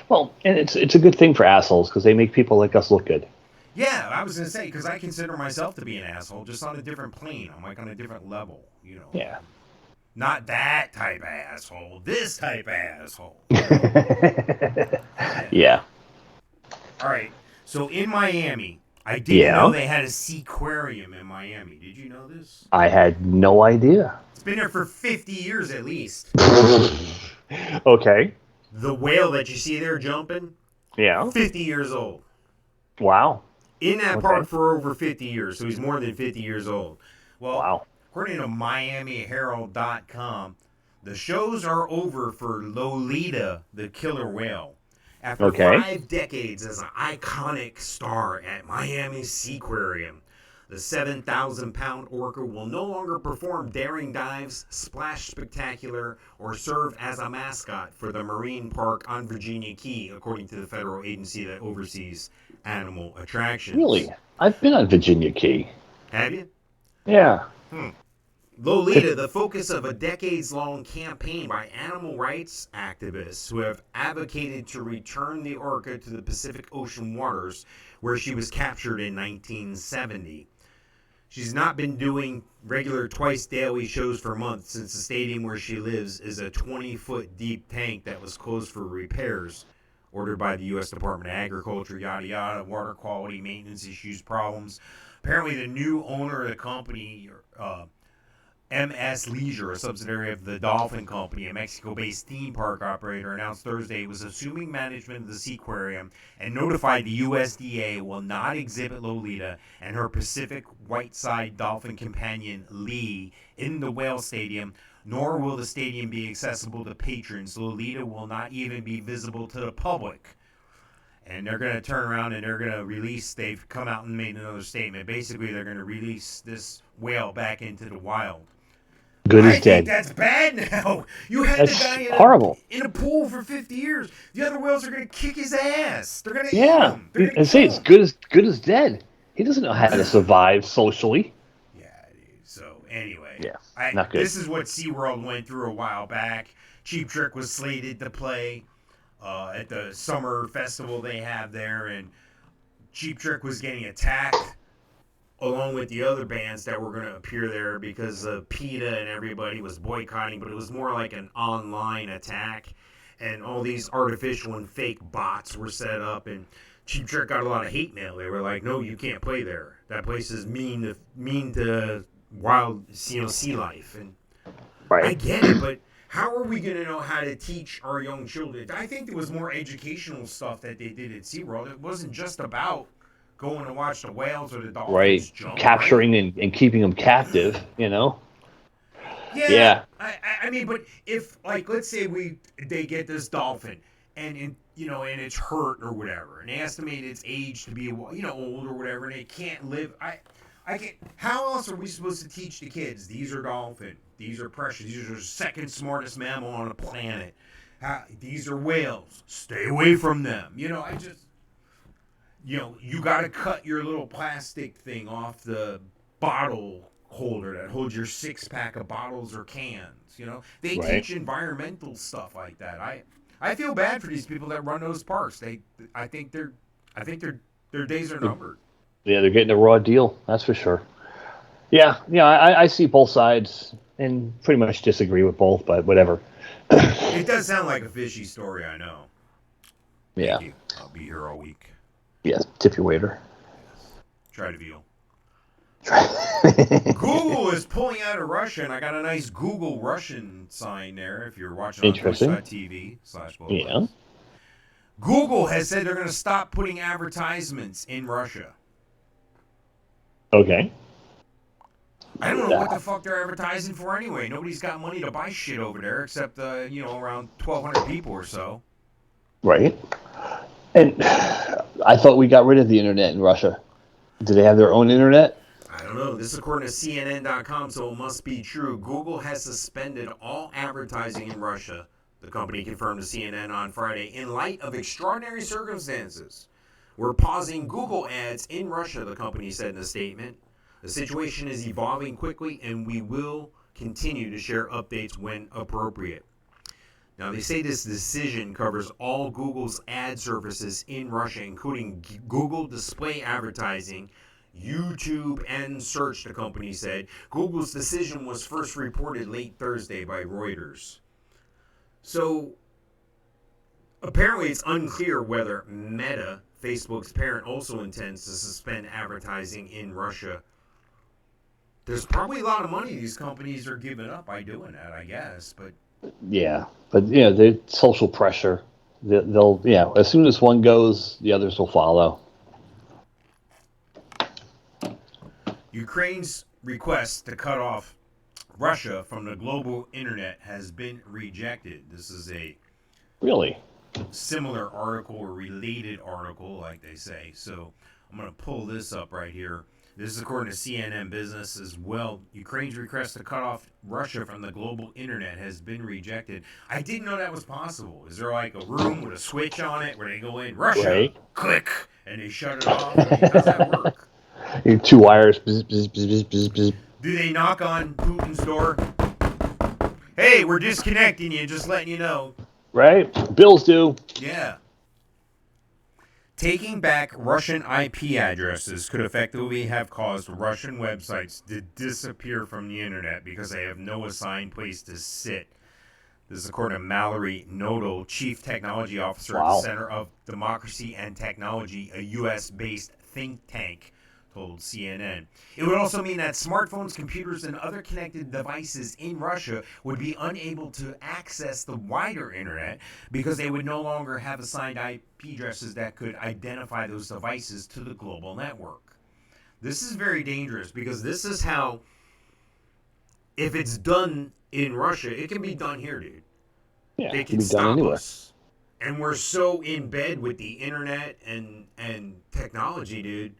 Well, and it's a good thing for assholes because they make people like us look good. Yeah, I was going to say, because I consider myself to be an asshole, just on a different plane. I'm like on a different level, Yeah. Not that type of asshole, this type of asshole. Yeah. All right, so in Miami, I didn't know they had a SUBCRIBE in Miami. Did you know this? I had no idea. It's been there for 50 years at least. Okay. The whale that you see there jumping? Yeah. 50 years old. Wow. In that park for over 50 years, so he's more than 50 years old. Well, wow. According to MiamiHerald.com, the shows are over for Lolita, the killer whale. After 5 decades as an iconic star at Miami's SUBCRIBE, the 7,000-pound orca will no longer perform daring dives, splash spectacular, or serve as a mascot for the marine park on Virginia Key, according to the federal agency that oversees animal attractions. Really? I've been on Virginia Key. Have you? Yeah. Lolita, the focus of a decades-long campaign by animal rights activists who have advocated to return the orca to the Pacific Ocean waters, where she was captured in 1970. She's not been doing regular twice-daily shows for months since the stadium where she lives is a 20-foot deep tank that was closed for repairs, ordered by the U.S. Department of Agriculture, yada yada, water quality, maintenance issues, problems. Apparently, the new owner of the company, MS Leisure, a subsidiary of the Dolphin Company, a Mexico-based theme park operator, announced Thursday it was assuming management of the SUBCRIBE and notified the USDA will not exhibit Lolita and her Pacific white-side dolphin companion Lee in the whale stadium, nor will the stadium be accessible to patrons. Lolita will not even be visible to the public. And they're going to turn around and they're going to release, they've come out and made another statement. Basically, they're going to release this whale back into the wild. Good as dead. I think that's bad now. You had the guy in a pool for 50 years. The other whales are going to kick his ass. They're going to eat him. And say it's good as dead. He doesn't know how to survive socially. Yeah, dude. So anyway, not good. This is what SeaWorld went through a while back. Cheap Trick was slated to play at the summer festival they have there, and Cheap Trick was getting attacked along with the other bands that were going to appear there because PETA and everybody was boycotting, but it was more like an online attack, and all these artificial and fake bots were set up, and Cheap Trick got a lot of hate mail. They were like, "No, you can't play there. That place is mean to wild, sea life." And Right. I get it, but how are we going to know how to teach our young children? I think there was more educational stuff that they did at SeaWorld. It wasn't just about going to watch the whales or the dolphins Right. jump. Capturing right? and keeping them captive, Yeah. Yeah. I mean, but if, like, let's say they get this dolphin and it's hurt or whatever, and they estimate its age to be old or whatever, and it can't live. I can't. How else are we supposed to teach the kids? These are dolphins. These are precious. These are the second smartest mammal on the planet. These are whales. Stay away from them. You got to cut your little plastic thing off the bottle holder that holds your 6-pack of bottles or cans. They Right. teach environmental stuff like that. I feel bad for these people that run those parks. I think their days are numbered. Yeah, they're getting a raw deal. That's for sure. Yeah. I see both sides and pretty much disagree with both, but whatever. It does sound like a fishy story, I know. Yeah. Thank you. I'll be here all week. Yes. Tip your waiter. Try to veal. Google is pulling out of Russia, and I got a nice Google Russian sign there if you're watching on Interesting. twitch.tv/. Yeah. Google has said they're going to stop putting advertisements in Russia. Okay. I don't know what the fuck they're advertising for anyway. Nobody's got money to buy shit over there except, around 1,200 people or so. Right. And I thought we got rid of the internet in Russia. Do they have their own internet? I don't know. This is according to CNN.com, so it must be true. Google has suspended all advertising in Russia, the company confirmed to CNN on Friday, in light of extraordinary circumstances. We're pausing Google ads in Russia, the company said in a statement. The situation is evolving quickly, and we will continue to share updates when appropriate. Now, they say this decision covers all Google's ad services in Russia, including Google Display Advertising, YouTube, and Search, the company said. Google's decision was first reported late Thursday by Reuters. So, apparently it's unclear whether Meta, Facebook's parent, also intends to suspend advertising in Russia. There's probably a lot of money these companies are giving up by doing that, I guess, but... Yeah, but the social pressure. They'll as soon as one goes, the others will follow. Ukraine's request to cut off Russia from the global internet has been rejected. This is a Really? similar article or related article, like they say. So I'm going to pull this up right here. This is according to CNN Business as well. Ukraine's request to cut off Russia from the global internet has been rejected. I didn't know that was possible. Is there like a room with a switch on it where they go in, Russia, Right. click, and they shut it off? I mean, how does that work? You two wires. Bzz, bzz, bzz, bzz, bzz. Do they knock on Putin's door? Hey, we're disconnecting you, just letting you know. Right? Bills do. Yeah. Taking back Russian IP addresses could effectively have caused Russian websites to disappear from the internet because they have no assigned place to sit. This is according to Mallory Nodal, Chief Technology Officer at the Center of Democracy and Technology, a U.S.-based think tank, told CNN. It would also mean that smartphones, computers, and other connected devices in Russia would be unable to access the wider internet because they would no longer have assigned IP addresses that could identify those devices to the global network. This is very dangerous because this is how, if it's done in Russia, it can be done here, dude. Yeah, They it can be done stop anywhere. us. And we're so in bed with the internet and technology, dude.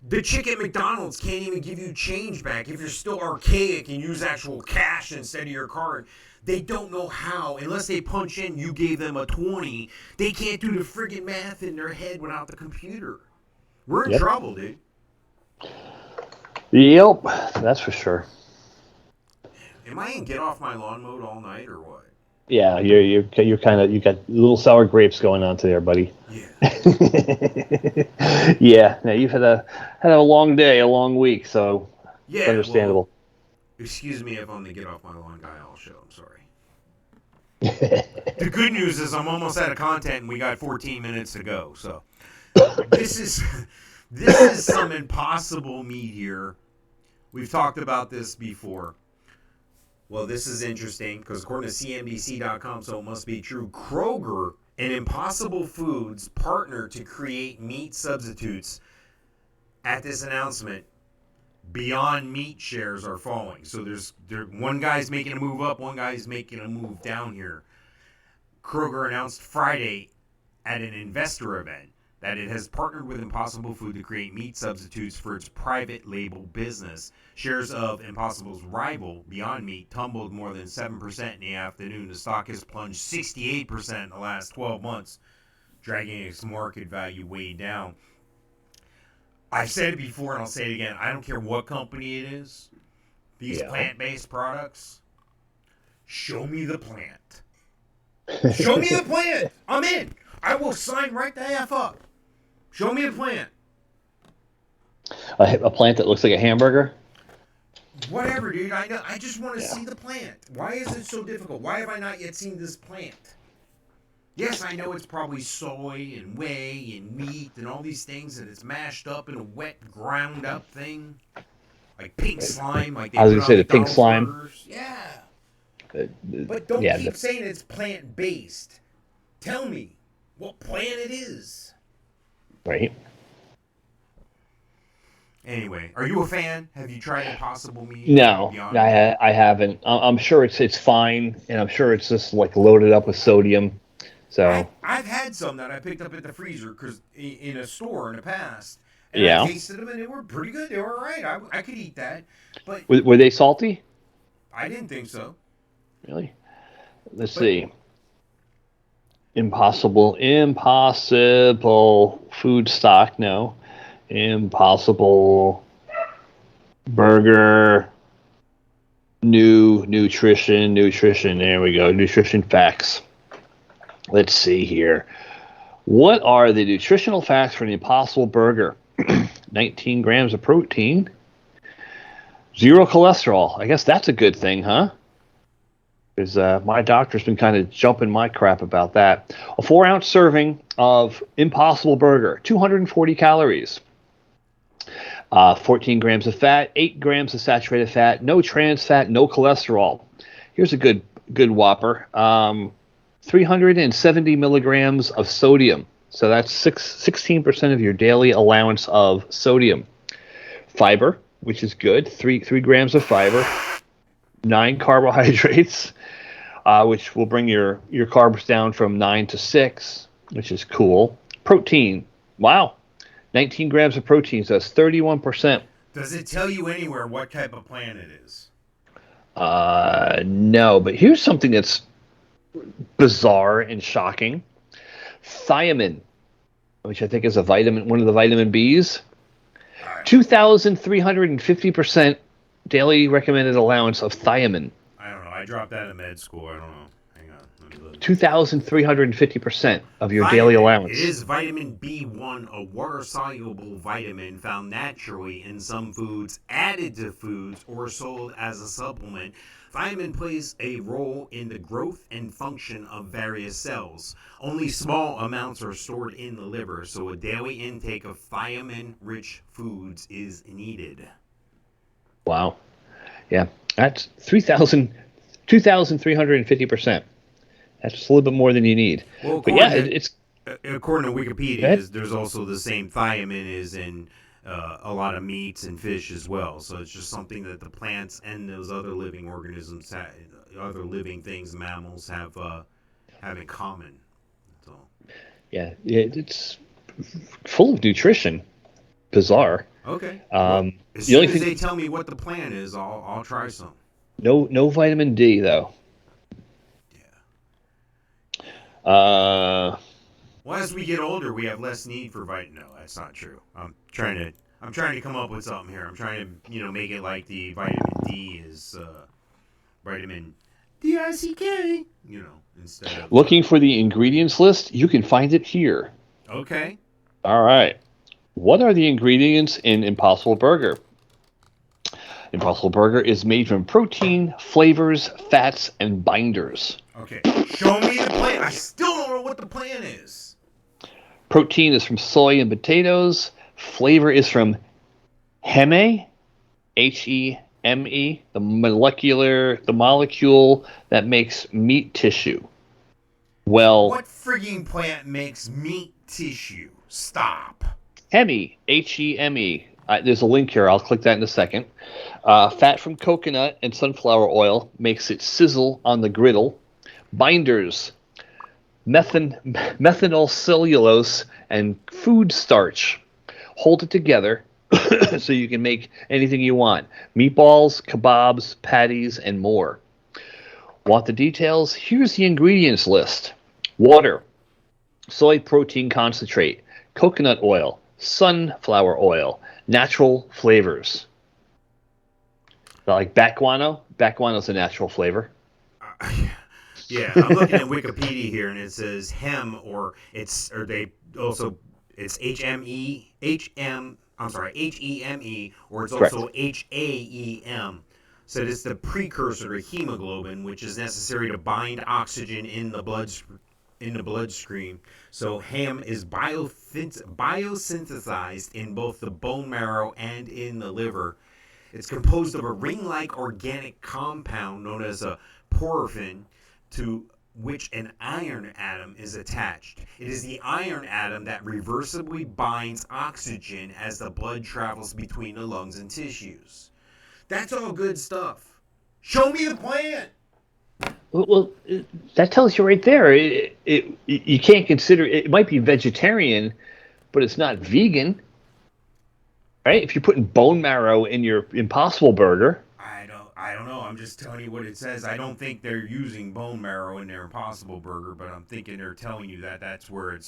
The chick at McDonald's can't even give you change back if you're still archaic and use actual cash instead of your card. They don't know how. Unless they punch in, you gave them a 20. They can't do the friggin' math in their head without the computer. We're in trouble, dude. Yep, that's for sure. Am I in get off my lawn mode all night or what? Yeah, you're kind of, you got little sour grapes going on there, buddy. Yeah. Yeah. Now you've had a long day, a long week, so it's Yeah. understandable. Well, excuse me if I'm the get off my lawn guy all show. I'm sorry. The good news is I'm almost out of content, and we got 14 minutes to go. So this is some impossible meat here. We've talked about this before. Well, this is interesting because according to CNBC.com, so it must be true, Kroger and Impossible Foods partner to create meat substitutes. At this announcement, Beyond Meat shares are falling. So one guy's making a move up, one guy's making a move down here. Kroger announced Friday at an investor event that it has partnered with Impossible Food to create meat substitutes for its private label business. Shares of Impossible's rival, Beyond Meat, tumbled more than 7% in the afternoon. The stock has plunged 68% in the last 12 months, dragging its market value way down. I've said it before and I'll say it again. I don't care what company it is. These plant-based products, show me the plant. Show me the plant. I'm in. I will sign right the F up. Show me a plant. A plant that looks like a hamburger? Whatever, dude. I just want to see the plant. Why is it so difficult? Why have I not yet seen this plant? Yes, I know it's probably soy and whey and meat and all these things, and it's mashed up in a wet, ground up thing, like pink slime. Like I was gonna say the pink slime. Burgers. Yeah. But don't keep saying it's plant based. Tell me what plant it is. Right. Anyway, are you a fan? Have you tried Impossible Meat? No, I haven't. I'm sure it's fine, and I'm sure it's just like loaded up with sodium. So I've had some that I picked up at the freezer because in a store in the past, and I tasted them and they were pretty good. They were all right. I could eat that. But were they salty? I didn't think so. Really? Let's see. Impossible food stock. No. Impossible burger. New nutrition. There we go. Nutrition facts. Let's see here. What are the nutritional facts for an Impossible Burger? 19 grams of protein. 0 cholesterol. I guess that's a good thing, huh? Because my doctor's been kind of jumping my crap about that. A 4-ounce serving of Impossible Burger. 240 calories. 14 grams of fat. 8 grams of saturated fat. No trans fat. No cholesterol. Here's a good Whopper. 370 milligrams of sodium. So that's 16% of your daily allowance of sodium. Fiber, which is good. 3 grams of fiber. 9 carbohydrates, which will bring your carbs down from 9 to 6, which is cool. Protein. Wow. 19 grams of protein, so that's 31%. Does it tell you anywhere what type of plant it is? No, but here's something that's bizarre and shocking. Thiamine, which I think is a vitamin, one of the vitamin Bs. 2,350% daily recommended allowance of thiamine. I don't know. I dropped that in med school. I don't know. Hang on. Let me look. 2,350% of your daily allowance. It is vitamin B1, a water-soluble vitamin found naturally in some foods, added to foods, or sold as a supplement. Thiamine plays a role in the growth and function of various cells. Only small amounts are stored in the liver, so a daily intake of thiamine-rich foods is needed. Wow. Yeah, that's 2,350%. That's just a little bit more than you need. Well, but yeah, it's according to Wikipedia, there's also the same thiamine is in a lot of meats and fish as well. So it's just something that the plants and those other living organisms, other living things, mammals have in common. So. Yeah, it's full of nutrition. Bizarre. Okay. Well, as soon as they tell me what the plan is, I'll try some. No vitamin D though. Yeah. Well, as we get older, we have less need for vitamin. No, that's not true. I'm trying to come up with something here. I'm trying to make it like the vitamin D is vitamin D-I-C-K. Instead of... Looking for the ingredients list? You can find it here. Okay. All right. What are the ingredients in Impossible Burger? Impossible Burger is made from protein, flavors, fats, and binders. Okay. Show me the plan. I still don't know what the plan is. Protein is from soy and potatoes. Flavor is from heme, Heme, the molecule that makes meat tissue. Well, what frigging plant makes meat tissue? Stop. heme, Heme. There's a link here. I'll click that in a second. Fat from coconut and sunflower oil makes it sizzle on the griddle. Binders, methanol cellulose and food starch. Hold it together so you can make anything you want. Meatballs, kebabs, patties, and more. Want the details? Here's the ingredients list. Water, soy protein concentrate, coconut oil, sunflower oil, natural flavors. Like bat guano. Bat guano is a natural flavor. Yeah, I'm looking at Wikipedia here, and it says HEM, it's HEME, or it's also HAEM. So it's the precursor to hemoglobin, which is necessary to bind oxygen in the bloodstream. So HEM is biosynthesized in both the bone marrow and in the liver. It's composed of a ring-like organic compound known as a porphyrin, to which an iron atom is attached. It is the iron atom that reversibly binds oxygen as the blood travels between the lungs and tissues. That's all good stuff. Show me the plan. Well, that tells you right there. You can't consider it might be vegetarian, but it's not vegan, right? If you're putting bone marrow in your Impossible Burger. I don't know. I'm just telling you what it says. I don't think they're using bone marrow in their Impossible Burger, but I'm thinking they're telling you that that's where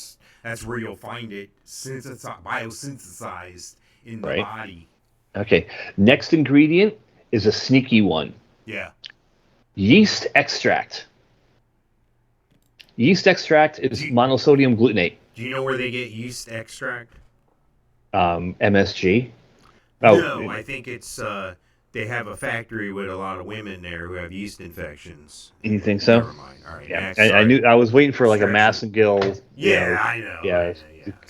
you'll find it biosynthesized in the body. Okay. Next ingredient is a sneaky one. Yeah. Yeast extract. Yeast extract is monosodium glutamate. Do you know where they get yeast extract? MSG. No, I think it's they have a factory with a lot of women there who have yeast infections. You think so? Never mind. All right. Yeah. I was waiting for like a Massengill. I know. Yeah.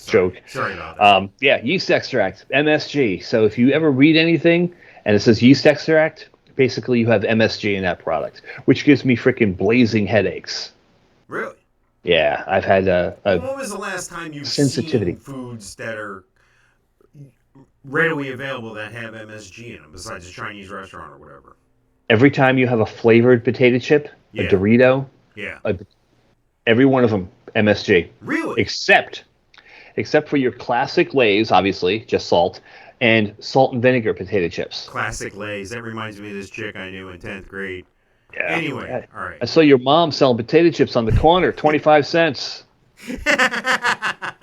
Joke. Sorry about that. Yeast extract, MSG. So if you ever read anything and it says yeast extract, basically you have MSG in that product, which gives me freaking blazing headaches. Really? Yeah, I've had when was the last time you've seen foods that are readily available that have MSG in them, besides a Chinese restaurant or whatever? Every time you have a flavored potato chip, a Dorito, every one of them, MSG. Really? Except for your classic Lay's, obviously, just salt, and salt and vinegar potato chips. Classic Lay's. That reminds me of this chick I knew in 10th grade. Yeah. Anyway, all right. I saw your mom selling potato chips on the corner, 25 cents.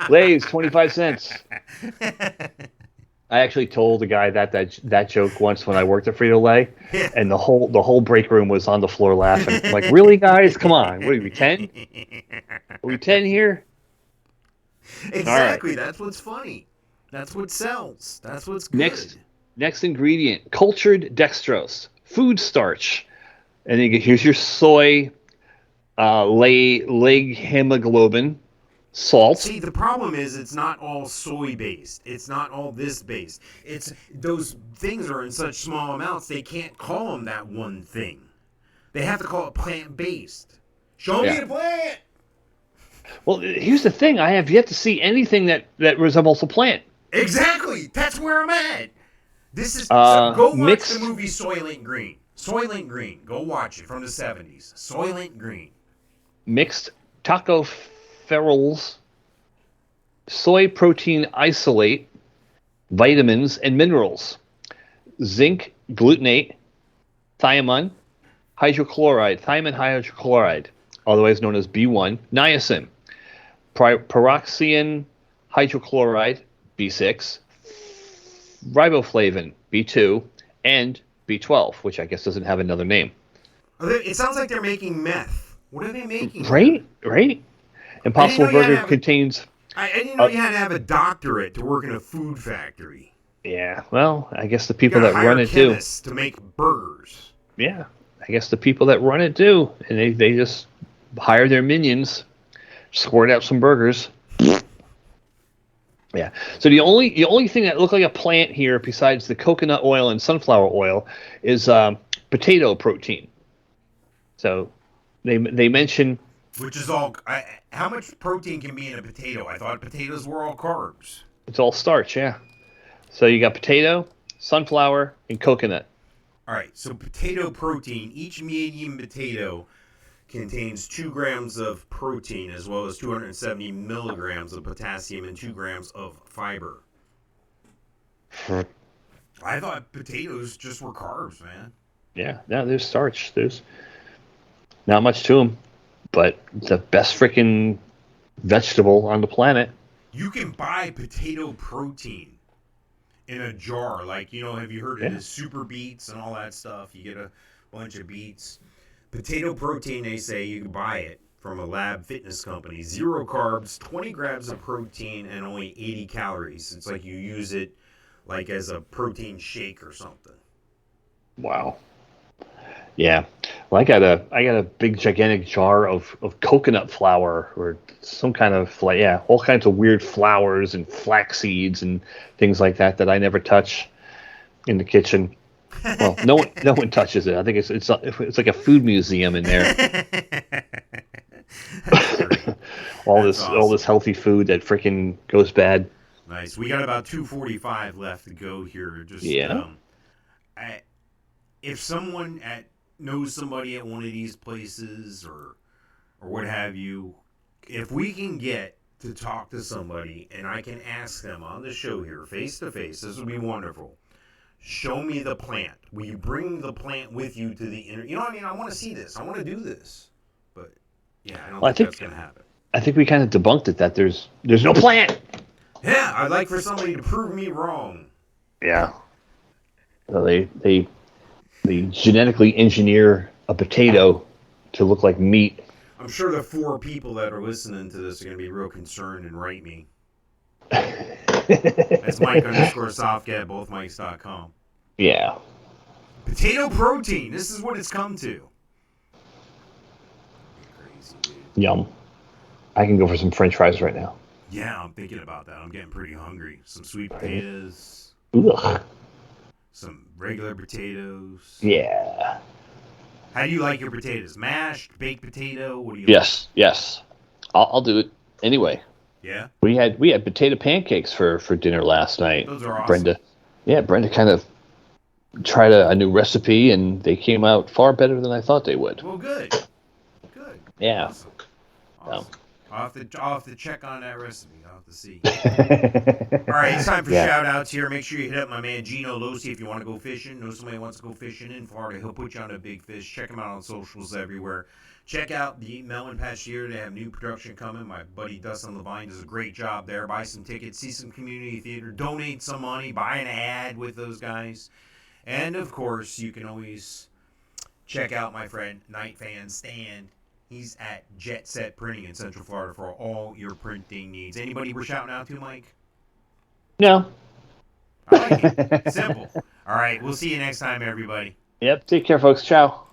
Lay's, 25 cents. I actually told the guy that joke once when I worked at Frito-Lay, and the whole break room was on the floor laughing. I'm like, really, guys? Come on. What are we, 10? Are we 10 here? Exactly. Right. That's what's funny. That's what sells. That's what's good. Next ingredient, cultured dextrose, food starch. And then here's your soy, leg hemoglobin, salt. See, the problem is it's not all soy based. It's not all this based. It's those things are in such small amounts they can't call them that one thing. They have to call it plant based. Show me the plant. Well, here's the thing. I have yet to see anything that resembles a plant. Exactly. That's where I'm at. This is go watch the movie Soylent Green. Soylent Green. Go watch it from the 70s. Soylent Green. Mixed tocopherols, soy protein isolate, vitamins and minerals, zinc glutamate, thiamine hydrochloride, otherwise known as B1, niacin, pyroxene hydrochloride, B6, riboflavin, B2, and B12, which I guess doesn't have another name. It sounds like they're making meth. What are they making? Right. Impossible Burger contains. I didn't know you had to have a doctorate to work in a food factory. Yeah, well, I guess the people that run it do. To make burgers. Yeah, I guess the people that run it do, and they just hire their minions, squirt out some burgers. Yeah. So the only thing that looked like a plant here, besides the coconut oil and sunflower oil, is potato protein. So they mention. Which is all. How much protein can be in a potato? I thought potatoes were all carbs. It's all starch, yeah. So you got potato, sunflower, and coconut. All right, so potato protein. Each medium potato contains 2 grams of protein as well as 270 milligrams of potassium and 2 grams of fiber. I thought potatoes just were carbs, man. Yeah, no, there's starch. There's not much to them, but the best freaking vegetable on the planet. You can buy potato protein in a jar. Like, have you heard of the super beets and all that stuff? You get a bunch of beets. Potato protein, they say you can buy it from a lab fitness company. 0 carbs, 20 grams of protein, and only 80 calories. It's like you use it like as a protein shake or something. Wow. Yeah. Well, I got a big gigantic jar of coconut flour or some kind of all kinds of weird flours and flax seeds and things like that I never touch in the kitchen. Well, no one touches it. I think it's like a food museum in there. all this healthy food that freaking goes bad. Nice. We got about 2:45 left to go here. Just if someone knows somebody at one of these places or what have you, if we can get to talk to somebody and I can ask them on the show here face to face, this would be wonderful. Show me the plant. Will you bring the plant with you to the interview? You know what I mean? I want to see this. I want to do this. But yeah, I don't think that's going to happen. I think we kind of debunked it that there's no plant. Yeah, I'd like for somebody to prove me wrong. Yeah. So they genetically engineer a potato to look like meat. I'm sure the 4 people that are listening to this are going to be real concerned and write me. That's Mike_Softcat, bothmikes.com. Yeah. Potato protein. This is what it's come to. Crazy, dude. Yum. I can go for some French fries right now. Yeah, I'm thinking about that. I'm getting pretty hungry. Some sweet potatoes. Ugh. Some regular potatoes. Yeah. How do you like your potatoes? Mashed, baked potato? What do you Yes. I'll do it anyway. Yeah? We had potato pancakes for dinner last night. Those are awesome. Brenda kind of tried a new recipe, and they came out far better than I thought they would. Well, good. Yeah. Awesome. I'll have to check on that recipe. I'll have to see. All right, it's time for shout-outs here. Make sure you hit up my man Gino Losi if you want to go fishing. Know somebody wants to go fishing in Florida. He'll put you on a big fish. Check him out on socials everywhere. Check out the Melon Patch here. They have new production coming. My buddy Dustin Levine does a great job there. Buy some tickets, see some community theater, donate some money, buy an ad with those guys. And, of course, you can always check out my friend Night Fan Stan. He's at Jet Set Printing in Central Florida for all your printing needs. Anybody we're shouting out to, Mike? No. I like it. Simple. All right, we'll see you next time, everybody. Yep. Take care, folks. Ciao.